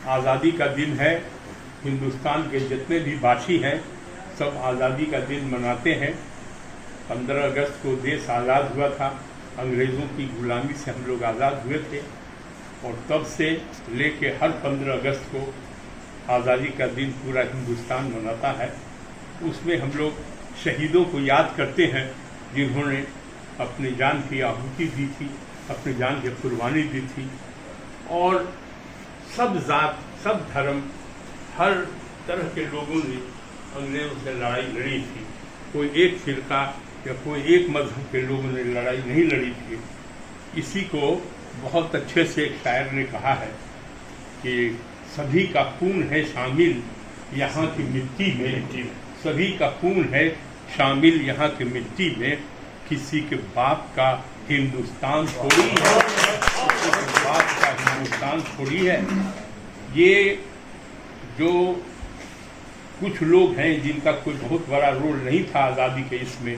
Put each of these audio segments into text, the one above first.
आज़ादी का दिन है। हिंदुस्तान के जितने भी वासी हैं सब आज़ादी का दिन मनाते हैं। 15 अगस्त को देश आज़ाद हुआ था, अंग्रेज़ों की गुलामी से हम लोग आज़ाद हुए थे और तब से लेके हर 15 अगस्त को आज़ादी का दिन पूरा हिंदुस्तान मनाता है। उसमें हम लोग शहीदों को याद करते हैं जिन्होंने अपनी जान की आहुति दी थी, अपनी जान की कुर्बानी दी थी। और सब जात, सब धर्म, हर तरह के लोगों ने अंग्रेज़ों से लड़ाई लड़ी थी। कोई एक फिरका या कोई एक मजहब के लोगों ने लड़ाई नहीं लड़ी थी। इसी को बहुत अच्छे से एक शायर ने कहा है कि सभी का खून है शामिल यहाँ की मिट्टी में, सभी का खून है शामिल यहाँ की मिट्टी में, किसी के बाप का हिंदुस्तान थोड़ी है, किसी के बाप का हिंदुस्तान थोड़ी है। ये जो कुछ लोग हैं जिनका कोई बहुत बड़ा रोल नहीं था आज़ादी के इसमें,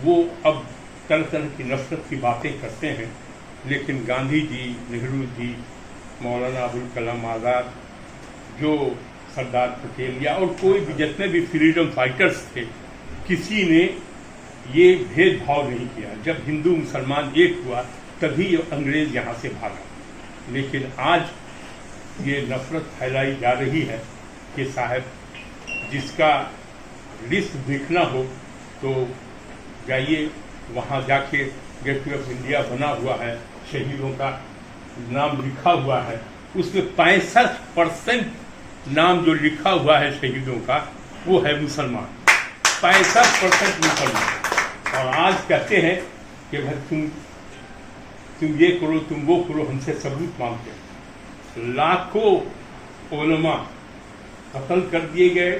वो अब तरह तरह की नफरत की बातें करते हैं। लेकिन गांधी जी, नेहरू जी, मौलाना अबुल कलाम आज़ाद, जो सरदार पटेल या और कोई भी जितने भी फ्रीडम फाइटर्स थे, किसी ने ये भेदभाव नहीं किया। जब हिंदू मुसलमान एक हुआ तभी अंग्रेज़ यहाँ से भागा। लेकिन आज ये नफरत फैलाई जा रही है कि साहब जिसका लिस्ट देखना हो तो जाइए, वहाँ जाके गेटवे ऑफ इंडिया बना हुआ है, शहीदों का नाम लिखा हुआ है, उसमें 65% नाम जो लिखा हुआ है शहीदों का वो है मुसलमान, 65% मुसलमान। और आज कहते हैं कि भाई तुम ये करो, तुम वो करो, हमसे सबूत मांगते हैं। लाखों उलमा कत्ल कर दिए गए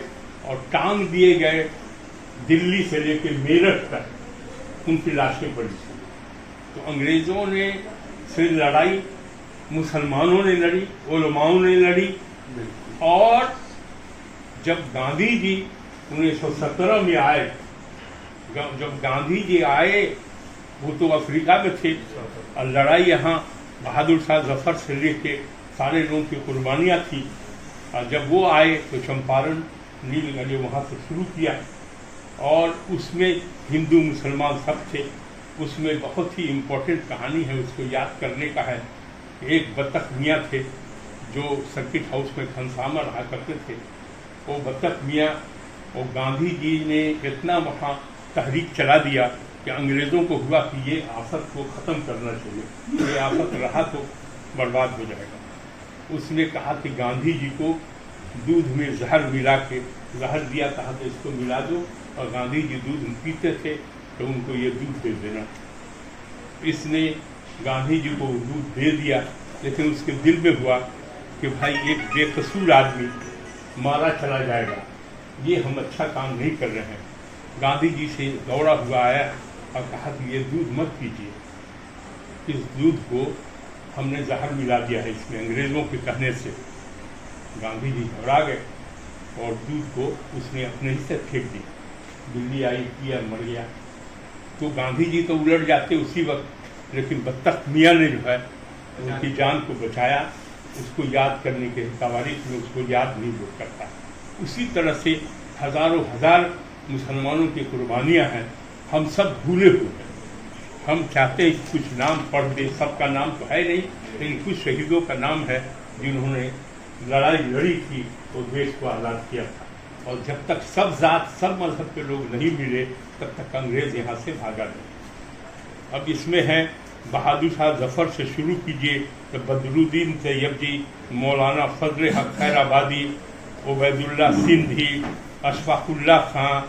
और टांग दिए गए, दिल्ली से लेके मेरठ तक उनकी लाशें पड़ी थी। तो अंग्रेज़ों ने से लड़ाई मुसलमानों ने लड़ी, उलमाओं ने लड़ी। और जब गांधी जी 1917 में आए, जब गांधी जी आए वो तो अफ्रीका में थे और लड़ाई यहाँ बहादुर शाह जफर से लेके सारे लोगों की कुर्बानियाँ थी। और जब वो आए तो चंपारण नील गली वहाँ से शुरू किया और उसमें हिंदू मुसलमान सब थे। उसमें बहुत ही इम्पोर्टेंट कहानी है, उसको याद करने का है। एक बतख मियाँ थे जो सर्किट हाउस में खनसामा रहा करते थे। वो बतख मियाँ और गांधी जी ने इतना वहाँ तहरीक चला दिया कि अंग्रेज़ों को हुआ कि ये आफत को ख़त्म करना चाहिए, ये आफत रहा तो बर्बाद हो जाएगा। उसने कहा कि गांधी जी को दूध में जहर मिला के जहर दिया, कहा तो इसको मिला दो। और गांधी जी दूध पीते थे तो उनको ये दूध दे देना। इसने गांधी जी को दूध दे दिया, लेकिन उसके दिल में हुआ कि भाई एक बेकसूर आदमी मारा चला जाएगा, ये हम अच्छा काम नहीं कर रहे हैं। गांधी जी से दौड़ा हुआ आया और कहा कि ये दूध मत पीजिए, इस दूध को हमने जहर मिला दिया है इसमें, अंग्रेज़ों के कहने से। गांधी जी घबरा गए और दूध को उसने अपने ही से फेंक दिया। बिल्ली आई, किया, मर गया। तो गांधी जी तो उलट जाते उसी वक्त, लेकिन बत्तख मियाँ ने जो है उनकी जान को बचाया। उसको याद करने के तवारीख में उसको याद नहीं लोग करता। उसी तरह से हज़ारों हज़ार मुसलमानों की कुर्बानियाँ हैं, हम सब भूले हुए हैं। हम चाहते हैं कुछ नाम पढ़ दें, सबका नाम तो है नहीं, लेकिन कुछ शहीदों का नाम है जिन्होंने लड़ाई लड़ी थी और देश को आज़ाद किया था। और जब तक सब जात, सब मजहब के लोग नहीं मिले तब तक अंग्रेज़ यहाँ से भागा नहीं। अब इसमें है बहादुर शाह जफर से शुरू कीजिए तो बदरुद्दीन तैयब जी, मौलाना फजल हक खैराबादी, उबैदुल्ला सिंधी, अशफाकुल्ला खां,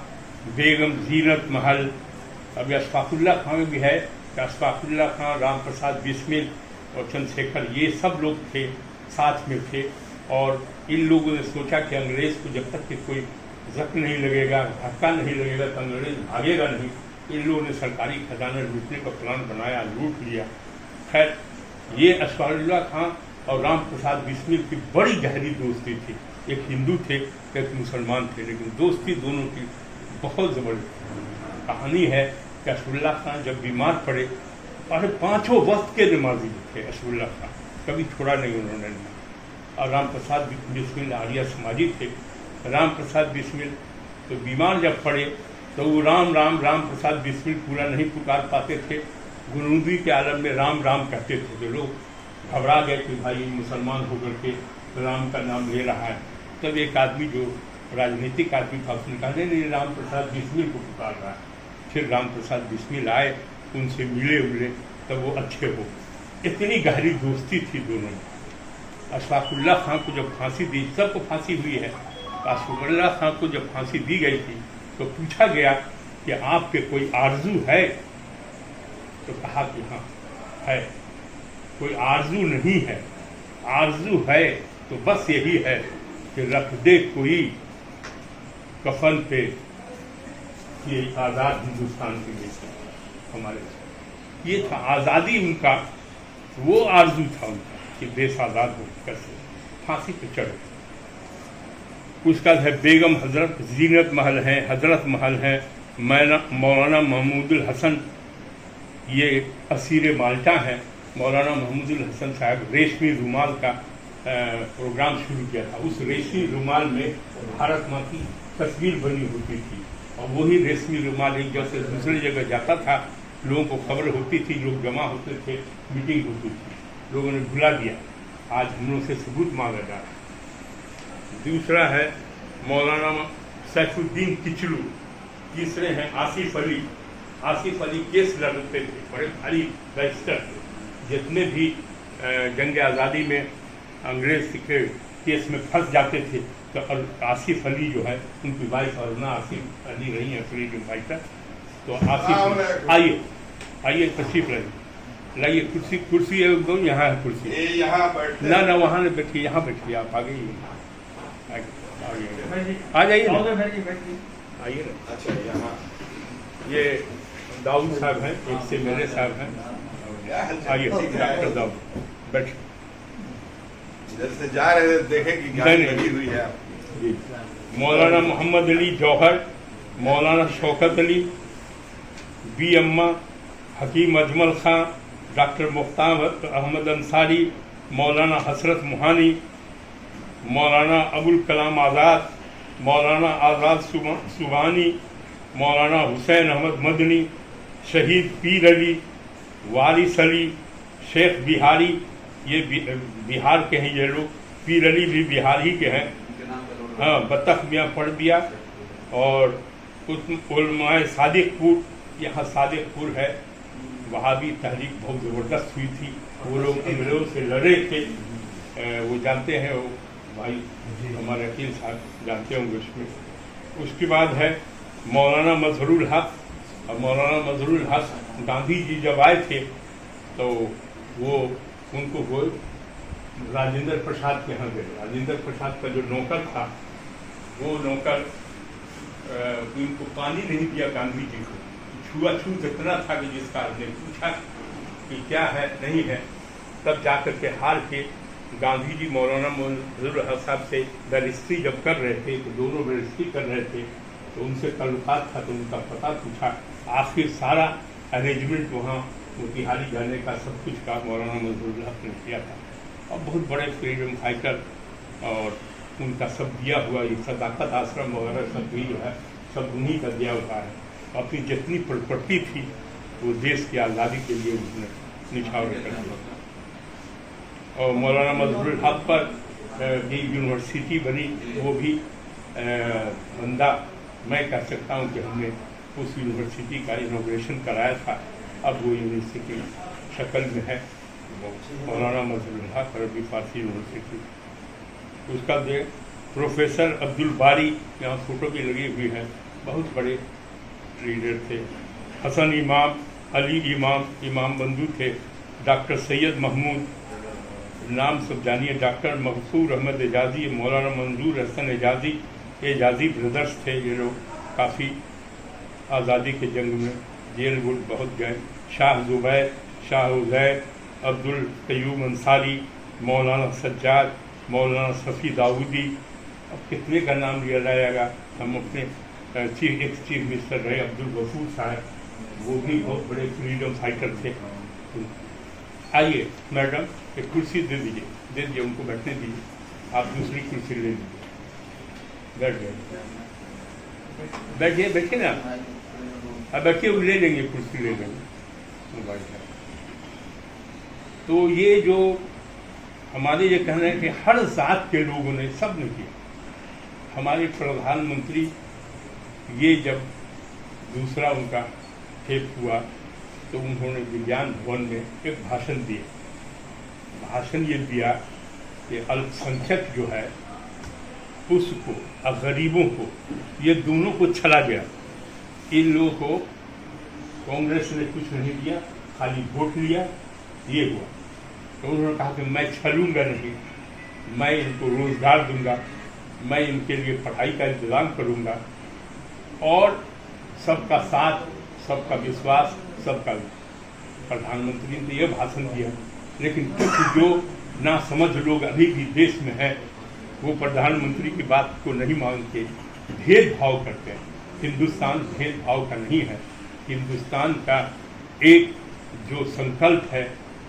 बेगम जीनत महल। अब अशफाकुल्ला खां में भी है कि अशफाकुल्ला खां, राम प्रसाद बिस्मिल और चंद्रशेखर, ये सब लोग थे, साथ में थे। और इन लोगों ने सोचा कि अंग्रेज़ को जब तक कि कोई जख्म नहीं लगेगा, धक्का नहीं लगेगा तो अंग्रेज़ भागेगा नहीं। इन लोगों ने सरकारी खजाना लूटने का प्लान बनाया, लूट लिया। खैर, ये अशफाकुल्ला खां और राम प्रसाद बिस्मिल की बड़ी गहरी दोस्ती थी। एक हिंदू थे, एक मुसलमान थे, लेकिन दोस्ती दोनों की बहुत ज़बरदस्त। कहानी है कि अशफाकुल्ला खां जब बीमार पड़े, और 5 वक्त के नमाजी थे अशफाकुल्ला खां, कभी छोड़ा नहीं उन्होंने। और राम प्रसाद बिस्मिल आर्य समाजी थे। राम प्रसाद बिस्मिल तो बीमार जब पड़े तो वो राम राम राम प्रसाद बिस्मिल पूरा नहीं पुकार पाते थे, गुरूदी के आलम में राम राम कहते थे। तो लोग घबरा गए कि भाई मुसलमान होकर के राम का नाम ले रहा है। तब एक आदमी जो राजनीतिक आदमी था उसने कहा नहीं राम प्रसाद बिस्मिल को पुकार रहा है। फिर राम प्रसाद बिस्मिल आए, उनसे मिले उले, तब वो अच्छे हो। इतनी गहरी दोस्ती थी दोनों में। अशफाकुल्ला खां को जब फांसी दी, सबको फांसी हुई है, अशफाकुल्ला खां को जब फांसी दी गई थी तो पूछा गया कि आपके कोई आरजू है? तो कहा कि हाँ है। कोई आरजू नहीं है, आरजू है तो बस यही है कि रख दे कोई कफन पे ये आज़ाद हिंदुस्तान के लिए हमारे। ये था आज़ादी उनका, वो आरजू था उनका कि देश आज़ाद हो। कैसे फांसी पे चढ़े। उसका है बेगम हजरत जीनत महल है, हजरत महल है, मौलाना महमूदुल हसन, ये असीर माल्टा है। मौलाना महमूदुल हसन साहब रेशमी रुमाल का प्रोग्राम शुरू किया था। उस रेशमी रुमाल में भारत माँ की तस्वीर बनी होती थी और वही रेशमी रुमाल एक जगह से दूसरी जगह जाता था, लोगों को खबर होती थी, लोग जमा होते थे, मीटिंग होती थी। लोगों ने भुला दिया, आज हम लोग से सबूत मांगा जा रहा है। दूसरा है मौलाना सैफुद्दीन किचलू। तीसरे हैं आसिफ अली। आसिफ अली केस लड़ते थे, बड़े भारी बैरिस्टर थे। जितने भी जंग आज़ादी में अंग्रेज के केस में फंस जाते थे तो आसिफ अली जो है, उनकी वाइफ अरुणा आसिफ अली रही है फ्रीडम फाइटर। तो आसिफ आइए आइए तशरीफ लाइए, कुर्सी कुर्सी है एकदम, यहाँ है कुर्सी, यहाँ ना वहाँ नहीं बैठिए, यहाँ बैठिए, आप आगे आ जाइए आइए ना। अच्छा यहाँ ये दाऊद साहब हैं, एक से मेरे साहब हैं। आइए डॉक्टर दाऊद बैठ। इधर से जा रहे थे, देखे कि गाड़ी लगी हुई है। मौलाना मोहम्मद अली जौहर, मौलाना शौकत अली, बी अम्मा, हकीम अजमल खां, डॉक्टर मुख्तार अहमद अंसारी, मौलाना हसरत मुहानी, मौलाना अबुल कलाम आज़ाद, मौलाना आज़ाद सुबानी, मौलाना हुसैन अहमद मदनी, शहीद पीर अली, वारिस अली, शेख बिहारी, ये बिहार के हैं ये लोग। पीर अली भी बिहार ही के हैं। हाँ, बतख मियाँ पढ़ दिया। और उलमाए सादिकपुर, यहाँ सादिकपुर है, वहाँ भी तहरीक बहुत ज़बरदस्त हुई थी। वो लोग अंग्रेज़ों से लड़े थे, वो जानते हैं, वो भाई हमारे वकील साहब जानते होंगे उसमें। उसके बाद है मौलाना मजहरुल हक। और मौलाना मजहरुल हक गांधी जी जब आए थे तो वो उनको वो राजेंद्र प्रसाद के यहाँ गए। राजेंद्र प्रसाद का जो नौकर था, वो नौकर उनको पानी नहीं दिया गांधी जी को। छुआछूत इतना था कि जिसका ने पूछा कि क्या है नहीं है, तब जाकर के हार के गांधी जी मौलाना मजहरुल हक साहब से बैरिस्ट्री जब कर रहे थे, तो दोनों बैरिस्ट्री कर रहे थे, तो उनसे ताल्लुकात था, तो उनका पता पूछा। आखिर सारा अरेंजमेंट वहाँ मोतिहारी जाने का सब कुछ का मौलाना मजहरुल हक ने किया था। और बहुत बड़े फ्रीडम फाइटर, और उनका सब दिया हुआ ये सदाकत आश्रम वगैरह सब भी जो है सब उन्हीं का दिया हुआ है। अपनी जितनी प्रॉपर्टी थी वो देश की आज़ादी के लिए उन्होंने निछावर कर दिया। और मौलाना मजहरुल हक पर भी यूनिवर्सिटी बनी, वो भी बंदा मैं कह सकता हूँ कि हमने उस यूनिवर्सिटी का इनॉग्रेशन कराया था। अब वो यूनिवर्सिटी शक्ल में है, मौलाना मजहरुल हक अरबी फारसी यूनिवर्सिटी। उसका दे प्रोफेसर अब्दुल बारी, यहाँ फ़ोटो भी लगी हुई है, बहुत बड़े लीडर थे। हसन इमाम, अली इमाम, इमाम बंधु थे। डॉक्टर सैयद महमूद, नाम सब जानिए, डॉक्टर मकसूर अहमद एजाजी, मौलाना मंजूर हसन एजाजी, एजाजी ब्रदर्स थे। ये लोग काफ़ी आज़ादी के जंग में जेल वुल बहुत गए। शाह जुबैर, शाह उजैर, अब्दुल कयूम अंसारी, मौलाना सज्जाद, मौलाना सफ़ी दाऊदी। अब कितने का नाम लिया जाएगा। हम अपने चीफ मिनिस्टर रहे अब्दुल गफूर साहब, वो भी बहुत बड़े फ्रीडम फाइटर थे। आइए मैडम, एक कुर्सी दे दीजिए उनको बैठने दीजिए। आप दूसरी कुर्सी ले लीजिए, बैठ जाइए, बैठिए, बैठिए ना, अब बैठिए, वो ले लेंगे, कुर्सी ले लेंगे मोबाइल का। तो ये जो हमारे ये कहना है कि हर जात के लोगों ने, सब ने किया। हमारे प्रधानमंत्री ये जब दूसरा उनका फेक हुआ तो उन्होंने विज्ञान भवन में एक भाषण दिया। भाषण ये दिया कि अल्पसंख्यक जो है उसको और गरीबों को, ये दोनों को छला गया। इन लोगों को कांग्रेस ने कुछ नहीं दिया, खाली वोट लिया, ये हुआ। तो उन्होंने कहा कि मैं छलूंगा नहीं, मैं इनको रोजगार दूंगा, मैं इनके लिए पढ़ाई का इंतजाम करूंगा और सबका साथ, सबका विश्वास, सबका। प्रधानमंत्री ने यह भाषण दिया, लेकिन कुछ जो ना समझ लोग अभी भी देश में हैं वो प्रधानमंत्री की बात को नहीं मानते, भेदभाव करते हैं। हिंदुस्तान भेदभाव का नहीं है। हिंदुस्तान का एक जो संकल्प है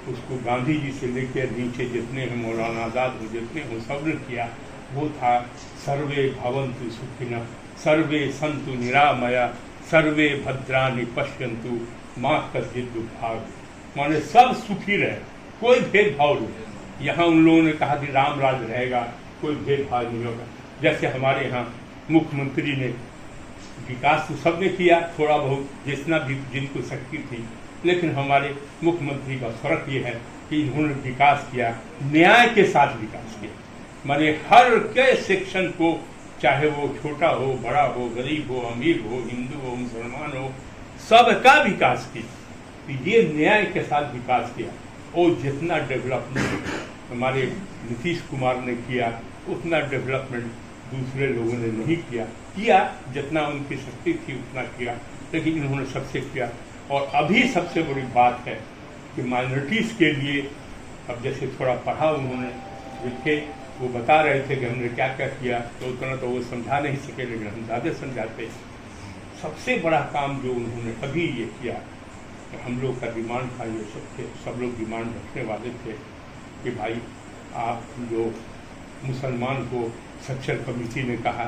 उसको गांधी जी से लेकर नीचे जितने हैं, मौलाना आजाद हो, जितने हो, सब ने किया। वो था सर्वे भवन्तु सुखिनः, सर्वे सन्तु निरामया, सर्वे भद्राणि पश्यन्तु माँ कश्चित् दुर्भाग्। माने सब सुखी रहे, कोई भेदभाव नहीं। यहाँ उन लोगों ने कहा कि राम राज रहेगा, कोई भेदभाव नहीं होगा। जैसे हमारे यहाँ मुख्यमंत्री ने विकास तो सबने किया, थोड़ा बहुत जितना भी जिनको शक्ति थी, लेकिन हमारे मुख्यमंत्री का फर्क ये है कि इन्होंने विकास किया, न्याय के साथ विकास किया। माने हर के सेक्शन को, चाहे वो छोटा हो, बड़ा हो, गरीब हो, अमीर हो, हिंदू हो, मुसलमान हो, सबका विकास किया। तो ये न्याय के साथ विकास किया। और जितना डेवलपमेंट हमारे नीतीश कुमार ने किया उतना डेवलपमेंट दूसरे लोगों ने नहीं किया जितना उनकी शक्ति थी उतना किया, लेकिन इन्होंने सबसे किया। और अभी सबसे बड़ी बात है कि माइनॉरिटीज़ के लिए, अब जैसे थोड़ा पढ़ा उन्होंने, लिखे, वो बता रहे थे कि हमने क्या क्या किया, तो उतना तो वो समझा नहीं सके, लेकिन हम ज़्यादा समझाते। सबसे बड़ा काम जो उन्होंने अभी ये किया, कि हम लोग का डिमांड था, ये सब लोग डिमांड रखने वाले थे कि भाई आप जो मुसलमान को सच्चर कमेटी ने कहा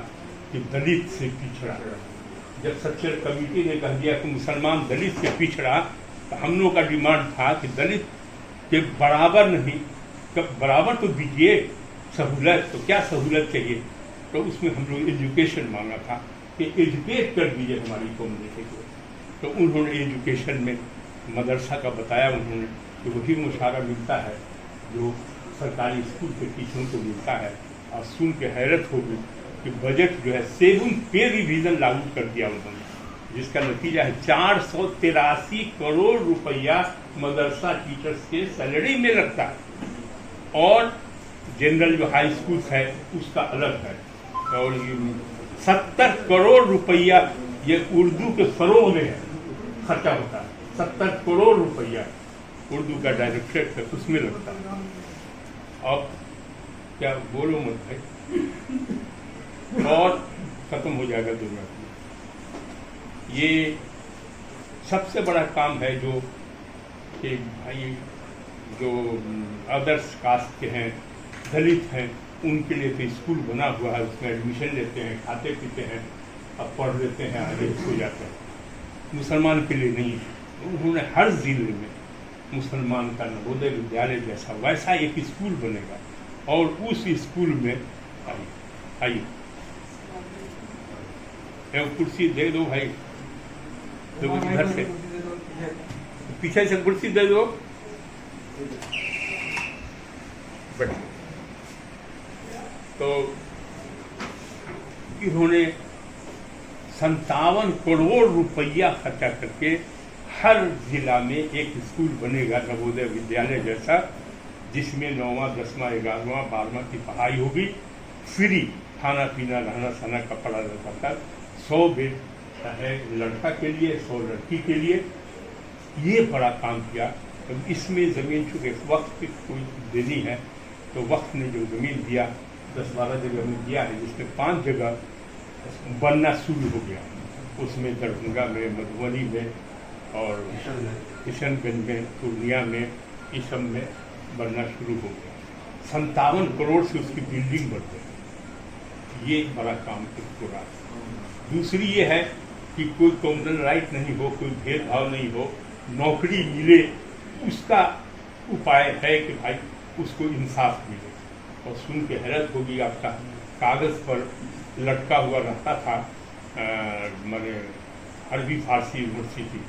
कि दलित से पिछड़ा, जब सच्चर कमेटी ने कह दिया कि मुसलमान दलित से पिछड़ा, तो हम लोग का डिमांड था कि दलित के बराबर नहीं, बराबर तो दीजिए सहूलत, तो क्या सहूलत चाहिए, तो उसमें हम लोग एजुकेशन मांगा था कि एजुकेट कर दीजिए हमारी कम्युनिटी को। तो उन्होंने एजुकेशन में मदरसा का बताया उन्होंने कि वही मुशारा मिलता है जो सरकारी स्कूल के टीचरों को मिलता है। और सुन के हैरत होगी कि बजट जो है 7 पे रिवीजन लागू कर दिया उन्होंने, जिसका नतीजा है 483 करोड़ रुपया मदरसा टीचर्स के सैलरी में लगता है। और जनरल जो हाई स्कूल है उसका अलग है। और 70 करोड़ रुपया ये उर्दू के फरोग में है, खर्चा होता है। 70 करोड़ रुपया उर्दू का डायरेक्टरेट है, उसमें लगता है। अब क्या बोलो मत भाई, और खत्म हो जाएगा दुनिया में। ये सबसे बड़ा काम है जो कि भाई जो अदर्स कास्ट के हैं, दलित हैं, उनके लिए तो स्कूल बना हुआ है, उसमें एडमिशन लेते हैं, खाते पीते हैं, अब पढ़ लेते हैं, आगे हो जाते हैं। मुसलमान के लिए नहीं है। उन्होंने हर जिले में मुसलमान का नवोदय विद्यालय जैसा वैसा एक स्कूल बनेगा। और उस स्कूल में आइए कुर्सी दे दो भाई, तो इधर से पीछे से कुर्सी दे दो, बैठो। तो इन्होंने 57 करोड़ रुपया खर्चा करके हर जिला में एक स्कूल बनेगा नवोदय विद्यालय जैसा, जिसमें 9वां 10वां 11वां 12वां की पढ़ाई होगी, फ्री खाना पीना रहना सहना कपड़ा लता, 100 बेड है लड़का के लिए, 100 लड़की के लिए। ये बड़ा काम किया। तो इसमें ज़मीन चूँकि वक्त कोई देनी है, तो वक्त ने जो ज़मीन दिया 10-12 जगह में दिया है, जिसमें 5 जगह बनना शुरू हो गया। उसमें दरभंगा में, मधुबनी में और किशनगंज में, पूर्णिया में, इस सब में बनना शुरू हो गया। 57 करोड़ से उसकी बिल्डिंग बढ़ गई। ये एक बड़ा काम इसको रहा। दूसरी ये है कि कोई कॉमन राइट नहीं हो, कोई भेदभाव नहीं हो, नौकरी मिले, उसका उपाय है कि भाई उसको इंसाफ मिले। और सुन के हैरत होगी, आपका कागज़ पर लटका हुआ रहता था मैंने अरबी फारसी यूनिवर्सिटी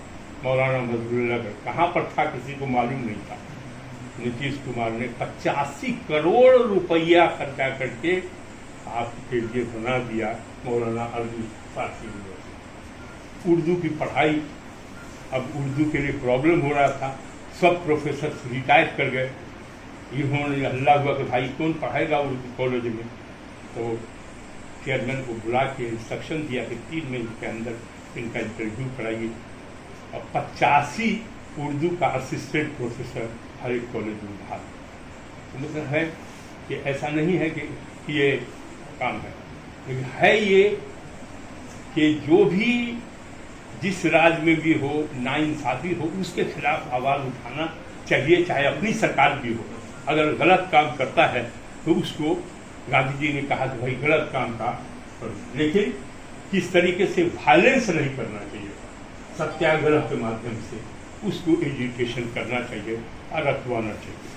मौलाना मजरूल्लाह का, कहाँ पर था किसी को मालूम नहीं था। नीतीश कुमार ने 85 करोड़ रुपया खर्चा करके आपके लिए बना दिया मौलाना अरबी फारसी यूनिवर्सिटी। उर्दू की पढ़ाई, अब उर्दू के लिए प्रॉब्लम हो रहा था, सब प्रोफेसर रिटायर कर गए। इन्होंने हल्ला हुआ कि भाई कौन पढ़ाएगा उर्दू कॉलेज में, तो चेयरमैन को बुला के इंस्ट्रक्शन दिया कि 3 महीने के अंदर इनका इंटरव्यू कराइए। और 85 उर्दू का असिस्टेंट प्रोफेसर हर एक कॉलेज में था। तो मतलब है कि ऐसा नहीं है कि ये काम है, लेकिन है ये कि जो भी जिस राज्य में भी हो नाइंसाफ़ी हो, उसके खिलाफ आवाज़ उठाना चाहिए, चाहे अपनी सरकार भी हो। अगर गलत काम करता है तो उसको, गांधी जी ने कहा कि भाई गलत काम का, लेकिन किस तरीके से वायलेंस नहीं करना चाहिए, सत्याग्रह के माध्यम से उसको एजुकेशन करना चाहिए और रखवाना चाहिए।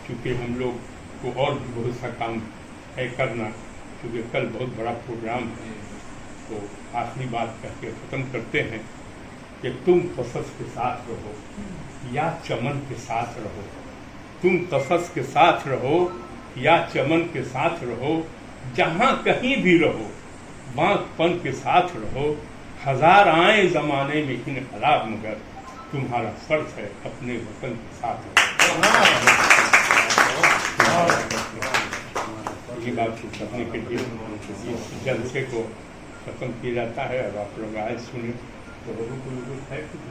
क्योंकि हम लोग को और भी बहुत सा काम है करना, क्योंकि कल बहुत बड़ा प्रोग्राम है। तो आखिरी बात कह के ख़त्म करते हैं कि तुम तसस के साथ रहो या चमन के साथ रहो, तुम तसस के साथ रहो या चमन के साथ रहो, जहाँ कहीं भी रहो बांकपन के साथ रहो, हजार आए ज़माने में इनकलाब, मगर तुम्हारा फर्ज है अपने वतन के साथ रहो। ये बात को करने के लिए इस जलसे को खत्म किया जाता है। अब आप लोग आए सुने तो लोगों को है कुछ